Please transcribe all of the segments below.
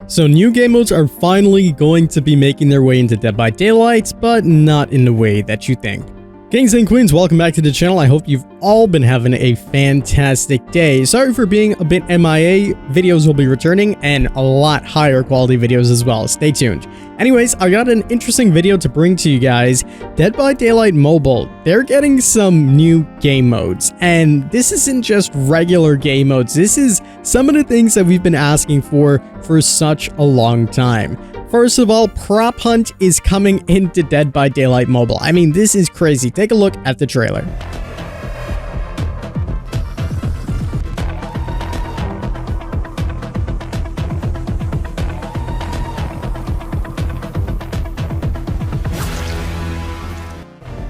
So new game modes are finally going to be making their way into Dead by Daylight, but not in the way that you think. Kings and queens, welcome back to the channel. I hope you've all been having a fantastic day. Sorry for being a bit MIA. Videos will be returning and a lot higher quality videos as well. Stay tuned. Anyways, I got an interesting video to bring to you guys. Dead by Daylight Mobile, they're getting some new game modes. And this isn't just regular game modes. This is some of the things that we've been asking for such a long time. First of all, Prop Hunt is coming into Dead by Daylight Mobile. I mean, this is crazy. Take a look at the trailer.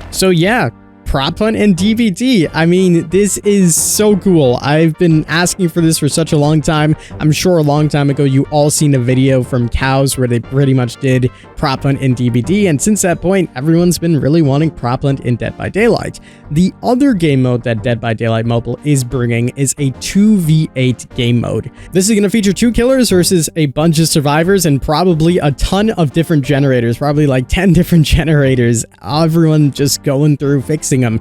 So yeah, Prop Hunt and DBD. I mean, this is so cool. I've been asking for this for such a long time. I'm sure a long time ago you all seen a video from Cows where they pretty much did Prop Hunt and DBD, and since that point, everyone's been really wanting Prop Hunt in Dead by Daylight. The other game mode that Dead by Daylight Mobile is bringing is a 2v8 game mode. This is going to feature 2 killers versus a bunch of survivors and probably a ton of different generators, probably like 10 different generators, everyone just going through fixing them.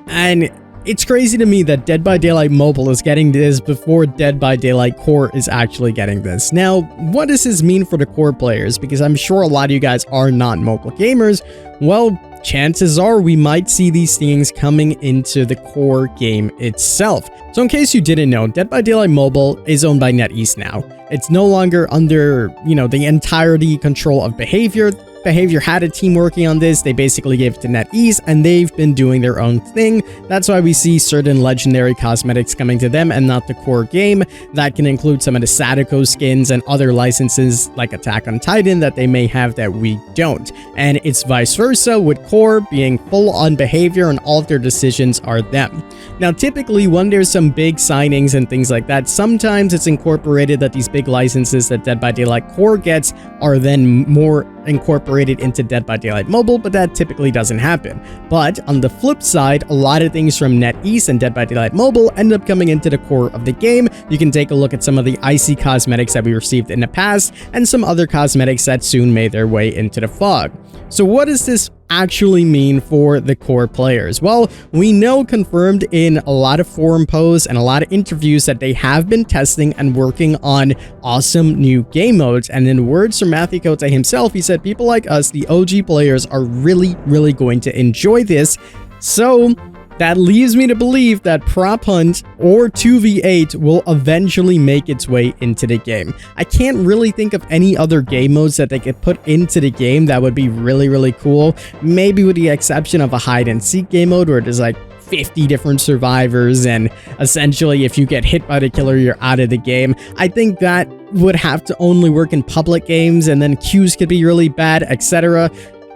And it's crazy to me that Dead by Daylight Mobile is getting this before Dead by Daylight Core is actually getting this. Now, what does this mean for the core players? Because I'm sure a lot of you guys are not mobile gamers. Well, chances are we might see these things coming into the core game itself. So in case you didn't know, Dead by Daylight Mobile is owned by NetEase now. It's no longer under, the entirety control of Behavior. Behavior had a team working on this. They basically gave it to NetEase and they've been doing their own thing. That's why we see certain legendary cosmetics coming to them and not the core game. That can include some of the Sadako skins and other licenses like Attack on Titan that they may have that we don't. And it's vice versa, with core being full on Behavior and all of their decisions are them. Now, typically when there's some big signings and things like that, sometimes it's incorporated that these big licenses that Dead by Daylight Core gets are then more incorporated into Dead by Daylight Mobile, but that typically doesn't happen. But on the flip side, a lot of things from NetEase and Dead by Daylight Mobile end up coming into the core of the game. You can take a look at some of the icy cosmetics that we received in the past and some other cosmetics that soon made their way into the fog. So what does this actually mean for the core players? Well, we know confirmed in a lot of forum posts and a lot of interviews that they have been testing and working on awesome new game modes. And in words from Matthew Cote himself, he said people like us, the OG players, are really going to enjoy this. So that leaves me to believe that Prop Hunt or 2v8 will eventually make its way into the game. I can't really think of any other game modes that they could put into the game that would be really cool. Maybe with the exception of a hide and seek game mode where there's like 50 different survivors and essentially if you get hit by the killer, you're out of the game. I think that would have to only work in public games and then queues could be really bad, etc.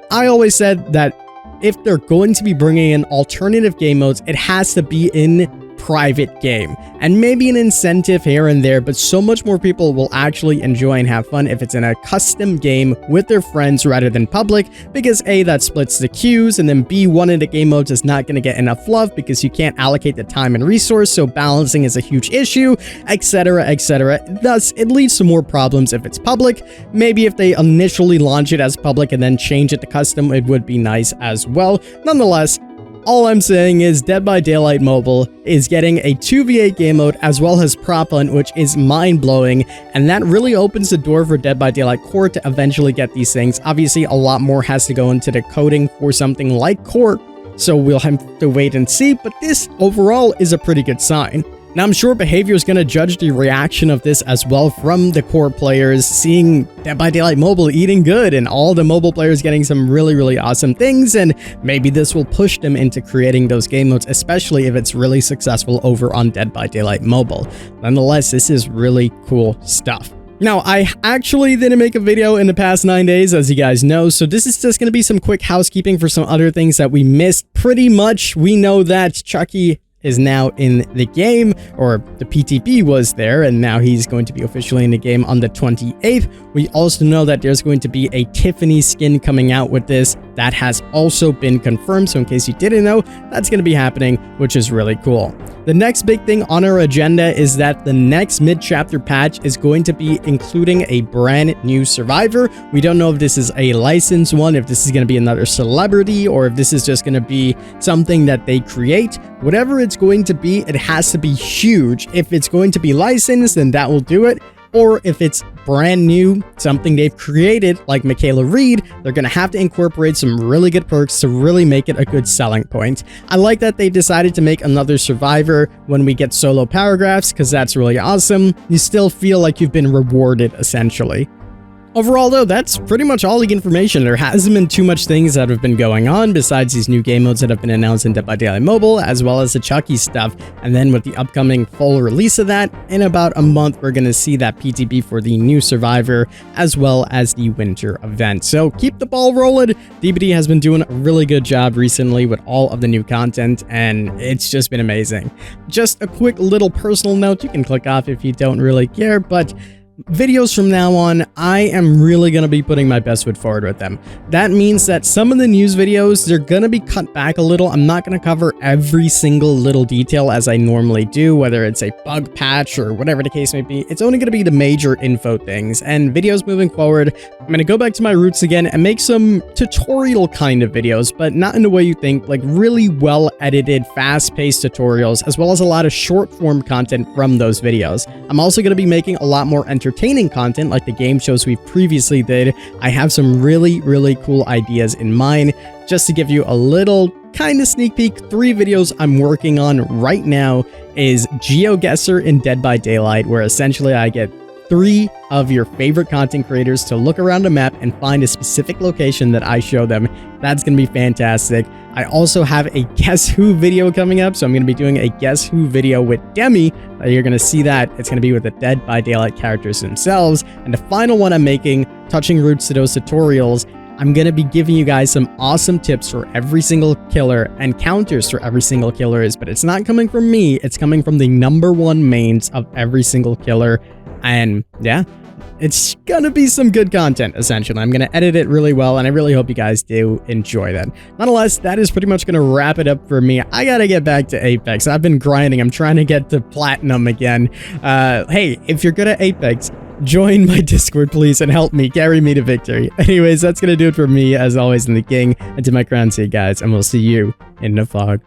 I always said that if they're going to be bringing in alternative game modes, it has to be in private game and maybe an incentive here and there, but so much more people will actually enjoy and have fun if it's in a custom game with their friends rather than public, because A, that splits the queues, and then B, one of the game modes is not going to get enough love because you can't allocate the time and resource, so balancing is a huge issue, etc. Thus, it leads to more problems if it's public. Maybe if they initially launch it as public and then change it to custom, it would be nice as well. Nonetheless, all I'm saying is Dead by Daylight Mobile is getting a 2v8 game mode as well as Prop Hunt, which is mind-blowing, and that really opens the door for Dead by Daylight Core to eventually get these things. Obviously, a lot more has to go into the coding for something like Core, so we'll have to wait and see, but this overall is a pretty good sign. Now, I'm sure Behavior is going to judge the reaction of this as well from the core players, seeing Dead by Daylight Mobile eating good and all the mobile players getting some really awesome things, and maybe this will push them into creating those game modes, especially if it's really successful over on Dead by Daylight Mobile. Nonetheless, this is really cool stuff. Now, I actually didn't make a video in the past 9 days, as you guys know, so this is just going to be some quick housekeeping for some other things that we missed. Pretty much, we know that Chucky is now in the game, or the PTP was there, and now he's going to be officially in the game on the 28th. We also know that there's going to be a Tiffany skin coming out with this. That has also been confirmed, so in case you didn't know, that's going to be happening, which is really cool. The next big thing on our agenda is that the next mid-chapter patch is going to be including a brand new survivor. We don't know if this is a licensed one, if this is going to be another celebrity, or if this is just going to be something that they create. Whatever it's going to be, it has to be huge. If it's going to be licensed, then that will do it. Or if it's brand new, something they've created, like Michaela Reed, they're going to have to incorporate some really good perks to really make it a good selling point. I like that they decided to make another survivor when we get solo paragraphs, because that's really awesome. You still feel like you've been rewarded, essentially. Overall, though, that's pretty much all the information. There hasn't been too much things that have been going on besides these new game modes that have been announced in Dead by Daylight Mobile, as well as the Chucky stuff. And then with the upcoming full release of that, in about a month, we're going to see that PTB for the new Survivor, as well as the winter event. So keep the ball rolling. DBD has been doing a really good job recently with all of the new content, and it's just been amazing. Just a quick little personal note, you can click off if you don't really care, but videos from now on, I am really going to be putting my best foot forward with them. That means that some of the news videos, they're going to be cut back a little. I'm not going to cover every single little detail as I normally do, whether it's a bug patch or whatever the case may be. It's only going to be the major info things, and videos moving forward, I'm going to go back to my roots again and make some tutorial kind of videos, but not in the way you think, like really well edited, fast-paced tutorials, as well as a lot of short form content from those videos. I'm also going to be making a lot more entertaining content like the game shows we previously did. I have some really cool ideas in mind. Just to give you a little kind of sneak peek, 3 videos I'm working on right now is GeoGuessr in Dead by Daylight, where essentially I get 3 of your favorite content creators to look around a map and find a specific location that I show them. That's going to be fantastic. I also have a Guess Who video coming up, so I'm going to be doing a Guess Who video with Demi. You're going to see that. It's going to be with the Dead by Daylight characters themselves. And the final one I'm making, touching roots to those tutorials, I'm going to be giving you guys some awesome tips for every single killer and counters for every single killer but it's not coming from me. It's coming from the #1 mains of every single killer. And yeah, it's gonna be some good content, essentially. I'm gonna edit it really well, and I really hope you guys do enjoy that. Nonetheless, that is pretty much gonna wrap it up for me. I gotta get back to Apex. I've been grinding. I'm trying to get to Platinum again. Hey, if you're good at Apex, join my Discord, please, and help me carry me to victory. Anyways, that's gonna do it for me, as always, in the King. And to my crown, see you guys, and we'll see you in the fog.